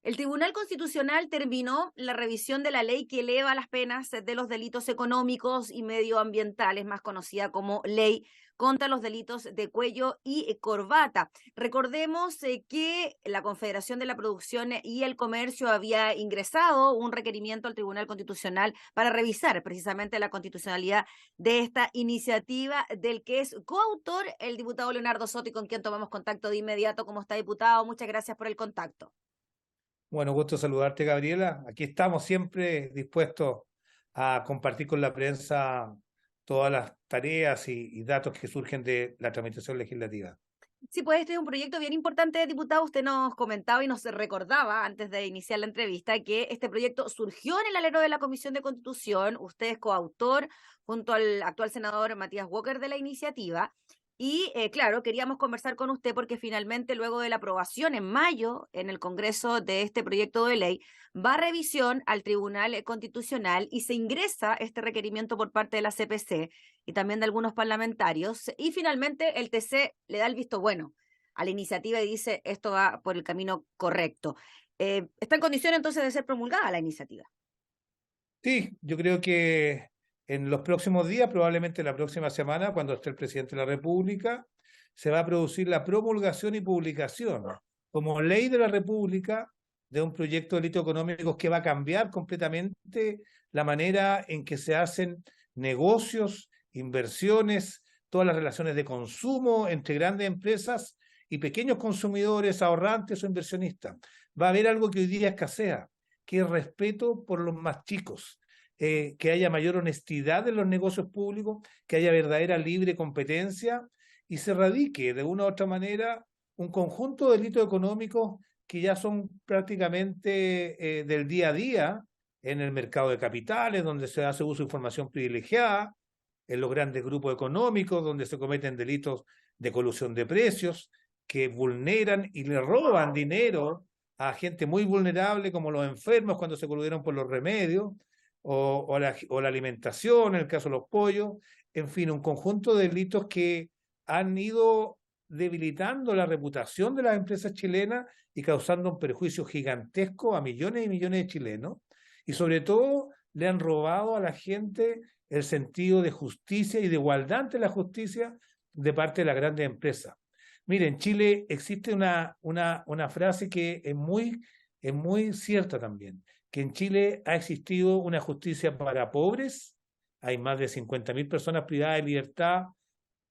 El Tribunal Constitucional terminó la revisión de la ley que eleva las penas de los delitos económicos y medioambientales, más conocida como Ley contra los Delitos de Cuello y Corbata. Recordemos que la Confederación de la Producción y el Comercio había ingresado un requerimiento al Tribunal Constitucional para revisar precisamente la constitucionalidad de esta iniciativa, del que es coautor el diputado Leonardo Soto, y con quien tomamos contacto de inmediato. ¿Cómo está, diputado? Muchas gracias por el contacto. Bueno, gusto saludarte, Gabriela. Aquí estamos siempre dispuestos a compartir con la prensa todas las tareas y datos que surgen de la tramitación legislativa. Sí, pues este es un proyecto bien importante, diputado. Usted nos comentaba y nos recordaba antes de iniciar la entrevista que este proyecto surgió en el alero de la Comisión de Constitución. Usted es coautor junto al actual senador Matías Walker de la iniciativa. Y claro, queríamos conversar con usted porque finalmente, luego de la aprobación en mayo en el Congreso de este proyecto de ley, va a revisión al Tribunal Constitucional y se ingresa este requerimiento por parte de la CPC y también de algunos parlamentarios. Y finalmente el TC le da el visto bueno a la iniciativa y dice esto va por el camino correcto. ¿Está en condición entonces de ser promulgada la iniciativa? Sí, yo creo que en los próximos días, probablemente la próxima semana, cuando esté el presidente de la República, se va a producir la promulgación y publicación como ley de la República de un proyecto de delito económico que va a cambiar completamente la manera en que se hacen negocios, inversiones, todas las relaciones de consumo entre grandes empresas y pequeños consumidores, ahorrantes o inversionistas. Va a haber algo que hoy día escasea, que es respeto por los más chicos, que haya mayor honestidad en los negocios públicos, que haya verdadera libre competencia y se radique de una u otra manera un conjunto de delitos económicos que ya son prácticamente del día a día en el mercado de capitales, donde se hace uso de información privilegiada, en los grandes grupos económicos, donde se cometen delitos de colusión de precios, que vulneran y le roban dinero a gente muy vulnerable, como los enfermos cuando se coludieron por los remedios, o la alimentación, en el caso de los pollos, en fin, un conjunto de delitos que han ido debilitando la reputación de las empresas chilenas y causando un perjuicio gigantesco a millones y millones de chilenos. Y sobre todo le han robado a la gente el sentido de justicia y de igualdad ante la justicia de parte de las grandes empresas. Mire, en Chile existe una frase que es muy cierta también, que en Chile ha existido una justicia para pobres, hay más de 50.000 personas privadas de libertad,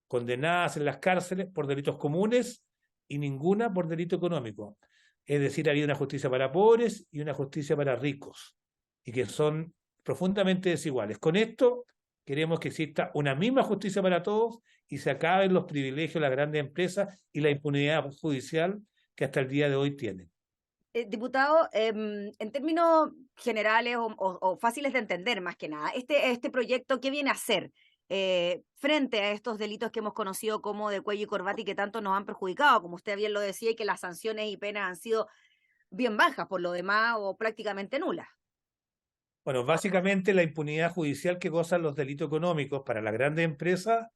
condenadas en las cárceles por delitos comunes y ninguna por delito económico. Es decir, había una justicia para pobres y una justicia para ricos, y que son profundamente desiguales. Con esto queremos que exista una misma justicia para todos y se acaben los privilegios de las grandes empresas y la impunidad judicial que hasta el día de hoy tienen. Diputado, en términos generales o fáciles de entender más que nada, este proyecto, ¿qué viene a hacer frente a estos delitos que hemos conocido como de cuello y corbata y que tanto nos han perjudicado, como usted bien lo decía, y que las sanciones y penas han sido bien bajas por lo demás o prácticamente nulas? Bueno, básicamente la impunidad judicial que gozan los delitos económicos para las grandes empresas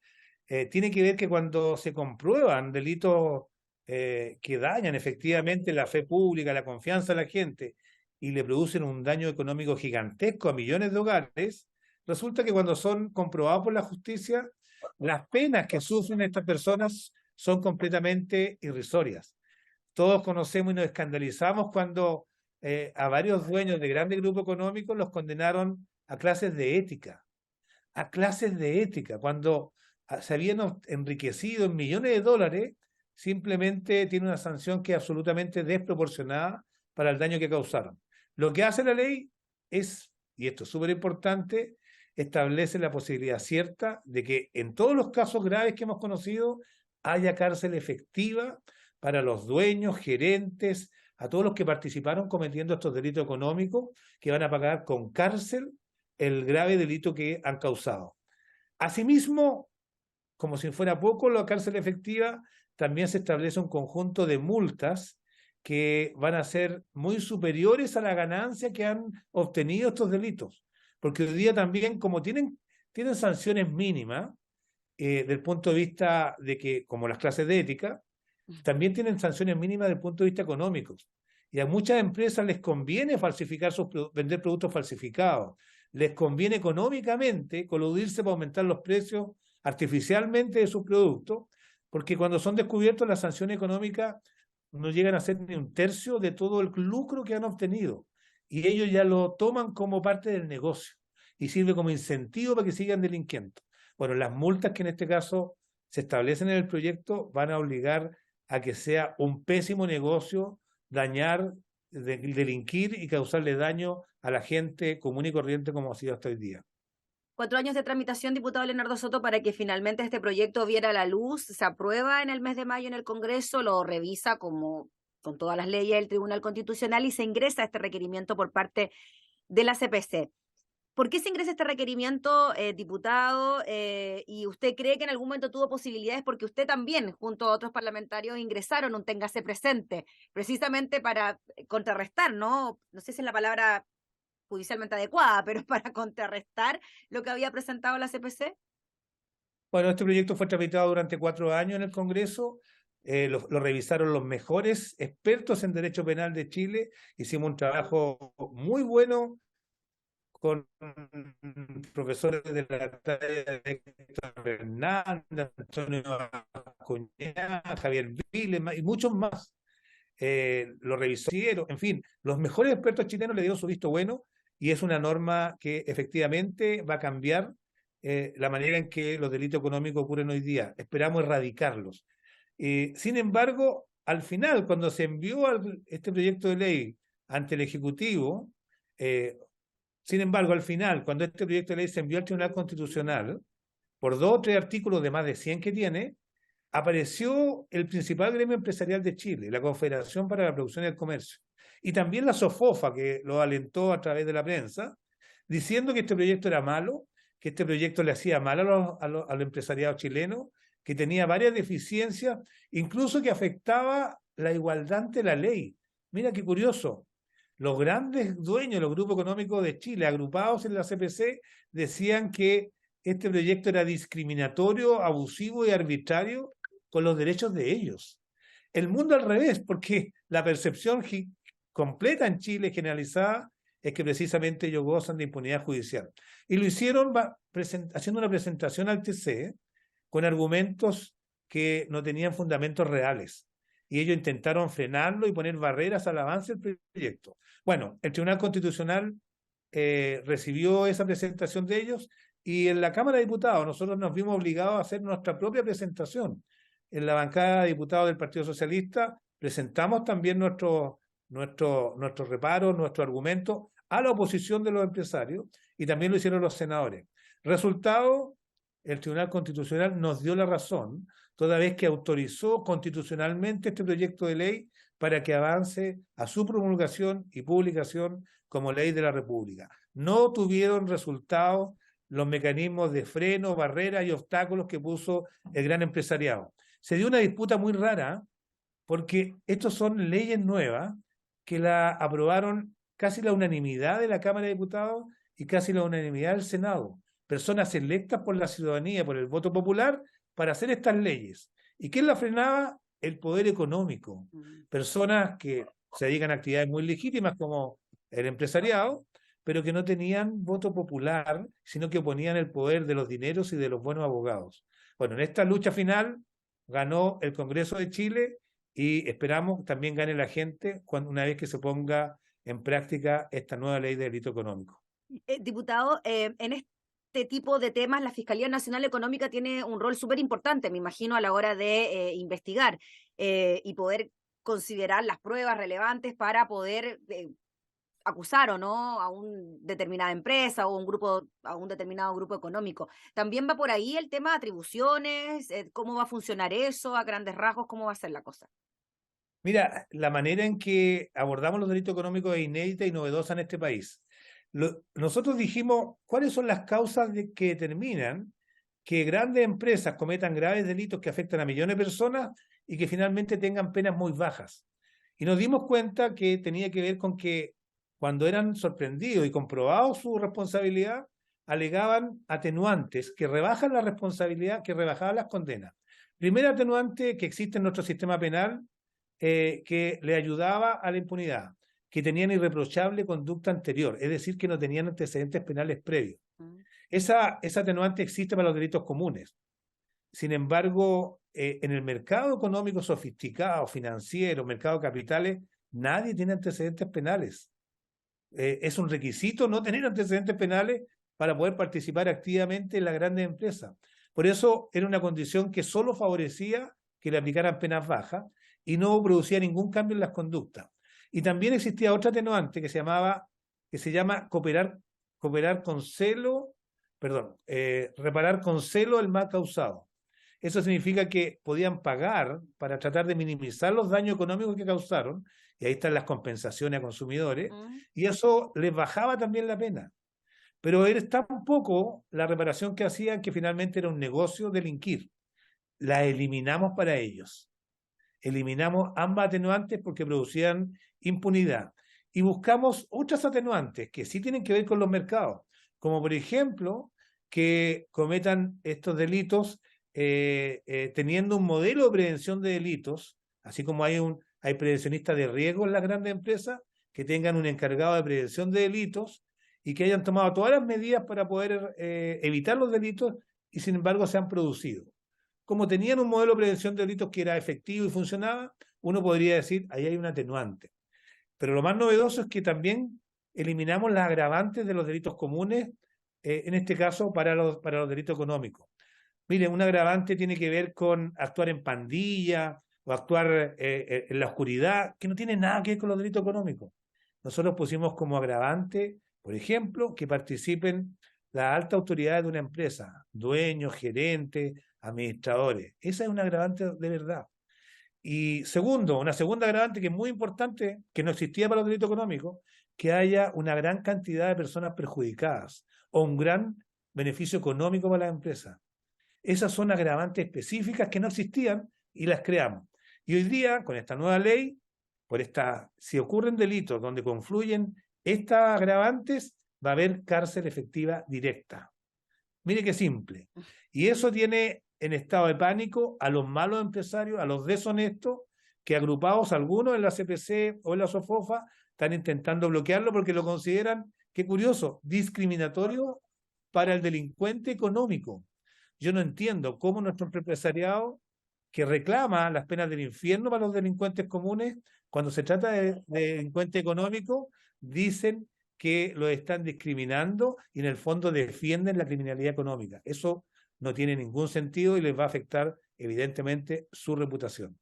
tiene que ver que cuando se comprueban delitos que dañan efectivamente la fe pública, la confianza de la gente y le producen un daño económico gigantesco a millones de hogares, resulta que cuando son comprobados por la justicia, las penas que sufren estas personas son completamente irrisorias. Todos conocemos y nos escandalizamos cuando a varios dueños de grandes grupos económicos los condenaron a clases de ética, cuando se habían enriquecido en millones de dólares, simplemente tiene una sanción que es absolutamente desproporcionada para el daño que causaron. Lo que hace la ley es, y esto es súper importante, establece la posibilidad cierta de que en todos los casos graves que hemos conocido haya cárcel efectiva para los dueños, gerentes, a todos los que participaron cometiendo estos delitos económicos, que van a pagar con cárcel el grave delito que han causado. Asimismo, como si fuera poco, la cárcel efectiva también se establece un conjunto de multas que van a ser muy superiores a la ganancia que han obtenido estos delitos. Porque hoy día también, como tienen sanciones mínimas, del punto de vista de que, como las clases de ética, también tienen sanciones mínimas desde el punto de vista económico. Y a muchas empresas les conviene vender productos falsificados. Les conviene económicamente coludirse para aumentar los precios artificialmente de sus productos, porque cuando son descubiertos las sanciones económicas no llegan a ser ni un tercio de todo el lucro que han obtenido. Y ellos ya lo toman como parte del negocio y sirve como incentivo para que sigan delinquiendo. Bueno, las multas que en este caso se establecen en el proyecto van a obligar a que sea un pésimo negocio dañar, delinquir y causarle daño a la gente común y corriente como ha sido hasta hoy día. 4 años de tramitación, diputado Leonardo Soto, para que finalmente este proyecto viera la luz. Se aprueba en el mes de mayo en el Congreso, lo revisa como con todas las leyes del Tribunal Constitucional y se ingresa este requerimiento por parte de la CPC. ¿Por qué se ingresa este requerimiento, diputado? ¿Y usted cree que en algún momento tuvo posibilidades? Porque usted también, junto a otros parlamentarios, ingresaron un téngase presente, precisamente para contrarrestar, ¿no? No sé si es la palabra judicialmente adecuada, pero para contrarrestar lo que había presentado la CPC. Bueno, este proyecto fue tramitado durante 4 años en el Congreso. Lo revisaron los mejores expertos en derecho penal de Chile. Hicimos un trabajo muy bueno con profesores de la talla de Héctor Hernández, Antonio Acuña, Javier Viles y muchos más. Lo revisaron, en fin, los mejores expertos chilenos le dieron su visto bueno y es una norma que efectivamente va a cambiar la manera en que los delitos económicos ocurren hoy día. Esperamos erradicarlos. Sin embargo, al final, cuando se envió este proyecto de ley ante el Ejecutivo, sin embargo, al final, cuando este proyecto de ley se envió al Tribunal Constitucional, por 2 o 3 artículos de más de 100 que tiene, apareció el principal gremio empresarial de Chile, la Confederación para la Producción y el Comercio, y también la SOFOFA, que lo alentó a través de la prensa, diciendo que este proyecto era malo, que este proyecto le hacía mal al empresariado chileno, que tenía varias deficiencias, incluso que afectaba la igualdad ante la ley. Mira qué curioso. Los grandes dueños, los grupos económicos de Chile, agrupados en la CPC, decían que este proyecto era discriminatorio, abusivo y arbitrario con los derechos de ellos. El mundo al revés, porque la percepción completa en Chile, generalizada, es que precisamente ellos gozan de impunidad judicial. Y lo hicieron haciendo una presentación al TC con argumentos que no tenían fundamentos reales. Y ellos intentaron frenarlo y poner barreras al avance del proyecto. Bueno, el Tribunal Constitucional recibió esa presentación de ellos y en la Cámara de Diputados nosotros nos vimos obligados a hacer nuestra propia presentación. En la bancada de diputados del Partido Socialista presentamos también nuestros reparos, nuestros argumentos a la oposición de los empresarios y también lo hicieron los senadores. Resultado, el Tribunal Constitucional nos dio la razón, toda vez que autorizó constitucionalmente este proyecto de ley para que avance a su promulgación y publicación como ley de la República. No tuvieron resultados los mecanismos de freno, barreras y obstáculos que puso el gran empresariado. Se dio una disputa muy rara, porque estos son leyes nuevas que la aprobaron casi la unanimidad de la Cámara de Diputados y casi la unanimidad del Senado. Personas electas por la ciudadanía, por el voto popular, para hacer estas leyes. ¿Y quién la frenaba? El poder económico. Personas que se dedican a actividades muy legítimas como el empresariado, pero que no tenían voto popular, sino que oponían el poder de los dineros y de los buenos abogados. Bueno, en esta lucha final ganó el Congreso de Chile y esperamos también gane la gente una vez que se ponga en práctica esta nueva ley de delito económico. Diputado, en este tipo de temas la Fiscalía Nacional Económica tiene un rol súper importante, me imagino, a la hora de investigar y poder considerar las pruebas relevantes para poder acusar o no a una determinada empresa o a un determinado grupo económico. También va por ahí el tema de atribuciones, cómo va a funcionar eso, a grandes rasgos, cómo va a ser la cosa. Mira, la manera en que abordamos los delitos económicos es inédita y novedosa en este país. Nosotros dijimos cuáles son las causas que determinan que grandes empresas cometan graves delitos que afectan a millones de personas y que finalmente tengan penas muy bajas. Y nos dimos cuenta que tenía que ver con que cuando eran sorprendidos y comprobados su responsabilidad, alegaban atenuantes que rebajan la responsabilidad, que rebajaban las condenas. Primer atenuante que existe en nuestro sistema penal que le ayudaba a la impunidad, que tenían irreprochable conducta anterior, es decir, que no tenían antecedentes penales previos. Esa atenuante existe para los delitos comunes. Sin embargo, en el mercado económico sofisticado, financiero, mercado de capitales, nadie tiene antecedentes penales. Es un requisito no tener antecedentes penales para poder participar activamente en las grandes empresas. Por eso era una condición que solo favorecía que le aplicaran penas bajas y no producía ningún cambio en las conductas. Y también existía otra atenuante que se llama cooperar con celo, reparar con celo el mal causado. Eso significa que podían pagar para tratar de minimizar los daños económicos que causaron, y ahí están las compensaciones a consumidores, y eso les bajaba también la pena. Pero era tan poco la reparación que hacían que finalmente era un negocio delinquir. La eliminamos para ellos. Eliminamos ambas atenuantes porque producían impunidad. Y buscamos otras atenuantes que sí tienen que ver con los mercados, como por ejemplo que cometan estos delitos teniendo un modelo de prevención de delitos, así como hay prevencionistas de riesgo en las grandes empresas, que tengan un encargado de prevención de delitos y que hayan tomado todas las medidas para poder evitar los delitos y sin embargo se han producido. Como tenían un modelo de prevención de delitos que era efectivo y funcionaba, uno podría decir, ahí hay un atenuante. Pero lo más novedoso es que también eliminamos las agravantes de los delitos comunes, en este caso para los delitos económicos. Mire, un agravante tiene que ver con actuar en pandilla o actuar en la oscuridad, que no tiene nada que ver con los delitos económicos. Nosotros pusimos como agravante, por ejemplo, que participen las altas autoridades de una empresa, dueños, gerentes, administradores. Esa es un agravante de verdad. Y segundo, una segunda agravante que es muy importante, que no existía para los delitos económicos, que haya una gran cantidad de personas perjudicadas o un gran beneficio económico para las empresas. Esas son agravantes específicas que no existían y las creamos. Y hoy día, con esta nueva ley, si ocurren delitos donde confluyen estas agravantes, va a haber cárcel efectiva directa. Mire qué simple. Y eso tiene en estado de pánico a los malos empresarios, a los deshonestos, que agrupados algunos en la CPC o en la SOFOFA están intentando bloquearlo porque lo consideran, qué curioso, discriminatorio para el delincuente económico. Yo no entiendo cómo nuestro empresariado, que reclama las penas del infierno para los delincuentes comunes, cuando se trata de delincuente económico, dicen que lo están discriminando y en el fondo defienden la criminalidad económica. Eso no tiene ningún sentido y les va a afectar evidentemente su reputación.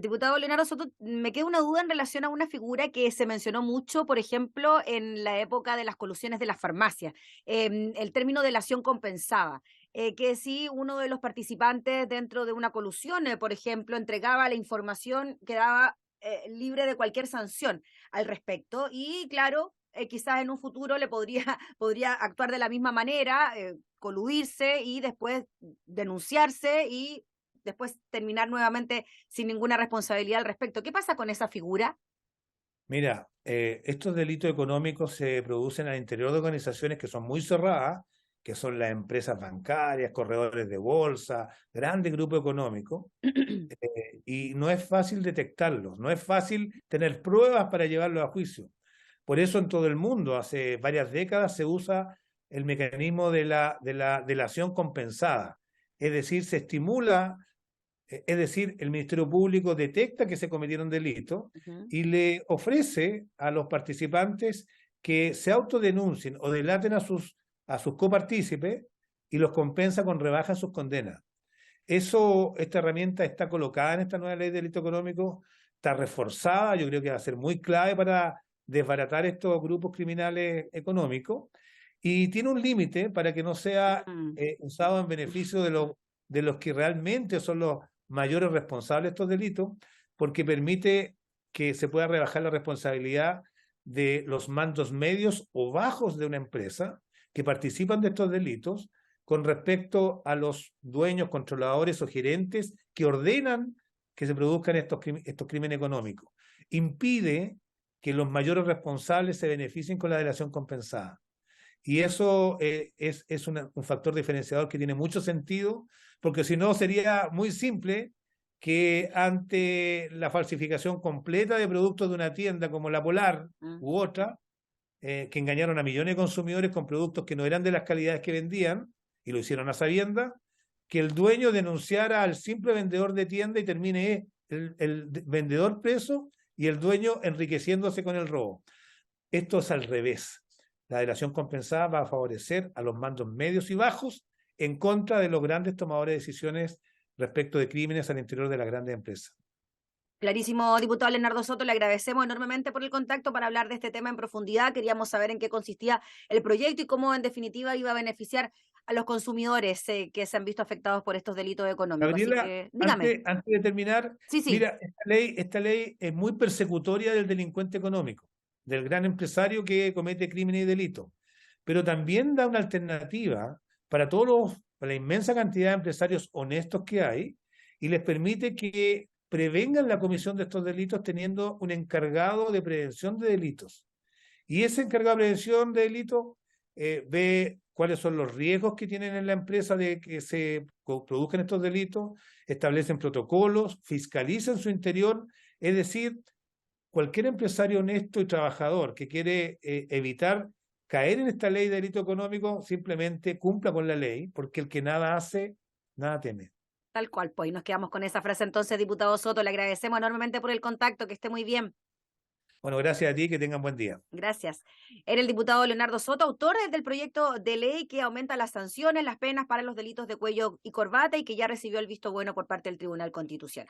Diputado Leonardo Soto, me queda una duda en relación a una figura que se mencionó mucho, por ejemplo, en la época de las colusiones de las farmacias, el término delación compensada, que si uno de los participantes dentro de una colusión, por ejemplo, entregaba la información, quedaba libre de cualquier sanción al respecto y, claro, quizás en un futuro le podría actuar de la misma manera, coludirse y después denunciarse y después terminar nuevamente sin ninguna responsabilidad al respecto. ¿Qué pasa con esa figura? Mira, estos delitos económicos se producen al interior de organizaciones que son muy cerradas, que son las empresas bancarias, corredores de bolsa, grandes grupos económicos, y no es fácil detectarlos, no es fácil tener pruebas para llevarlos a juicio. Por eso en todo el mundo, hace varias décadas, se usa el mecanismo de la delación compensada. Es decir, el Ministerio Público detecta que se cometieron delitos y le ofrece a los participantes que se autodenuncien o delaten a sus copartícipes y los compensa con rebaja en sus condenas. Esta herramienta está colocada en esta nueva ley de delito económico, está reforzada, yo creo que va a ser muy clave para desbaratar estos grupos criminales económicos y tiene un límite para que no sea usado en beneficio de los que realmente son los mayores responsables de estos delitos, porque permite que se pueda rebajar la responsabilidad de los mandos medios o bajos de una empresa que participan de estos delitos con respecto a los dueños, controladores o gerentes que ordenan que se produzcan estos crímenes económicos. Impide que los mayores responsables se beneficien con la delación compensada. Y eso es un factor diferenciador que tiene mucho sentido, porque si no sería muy simple que ante la falsificación completa de productos de una tienda como la Polar u otra, que engañaron a millones de consumidores con productos que no eran de las calidades que vendían, y lo hicieron a sabiendas, que el dueño denunciara al simple vendedor de tienda y termine el vendedor preso y el dueño enriqueciéndose con el robo. Esto es al revés. La delación compensada va a favorecer a los mandos medios y bajos en contra de los grandes tomadores de decisiones respecto de crímenes al interior de las grandes empresas. Clarísimo, diputado Leonardo Soto, le agradecemos enormemente por el contacto para hablar de este tema en profundidad. Queríamos saber en qué consistía el proyecto y cómo en definitiva iba a beneficiar a los consumidores que se han visto afectados por estos delitos económicos. Gabriela, Así que, dígame. antes de terminar, Sí, sí. mira, esta ley es muy persecutoria del delincuente económico, del gran empresario que comete crímenes y delitos, pero también da una alternativa para para la inmensa cantidad de empresarios honestos que hay y les permite que prevengan la comisión de estos delitos teniendo un encargado de prevención de delitos. Y ese encargado de prevención de delitos ve cuáles son los riesgos que tienen en la empresa de que se produzcan estos delitos, establecen protocolos, fiscalizan su interior, es decir, cualquier empresario honesto y trabajador que quiere evitar caer en esta ley de delito económico, simplemente cumpla con la ley, porque el que nada hace, nada teme. Tal cual, pues, y nos quedamos con esa frase entonces, diputado Soto. Le agradecemos enormemente por el contacto, que esté muy bien. Bueno, gracias a ti, que tengan buen día. Gracias. Era el diputado Leonardo Soto, autor del proyecto de ley que aumenta las sanciones, las penas para los delitos de cuello y corbata y que ya recibió el visto bueno por parte del Tribunal Constitucional.